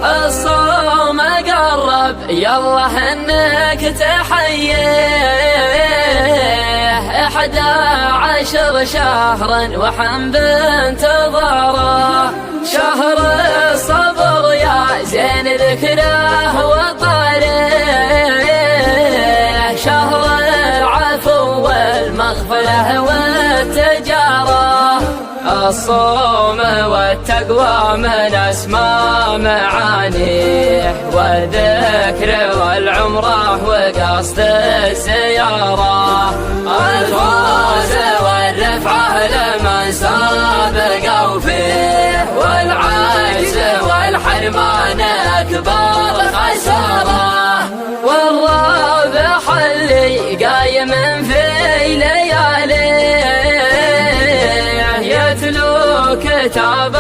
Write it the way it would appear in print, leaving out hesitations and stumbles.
الصوم قرب يلا انك تحييه 11 شهرا وحن بانتظاره شهر الصبر يا زين ذكره وطاريه شهر العفو والمغفرة والتجارة الصوم والتقوى من أسمى معانيه والذكر والعمرة وقصد الزيارة الفوز والرفعة لمن سابقوا فيه والعجز والحرمان أكبر خسارة والرابح اللي قايم في لياليه يتلو كتاب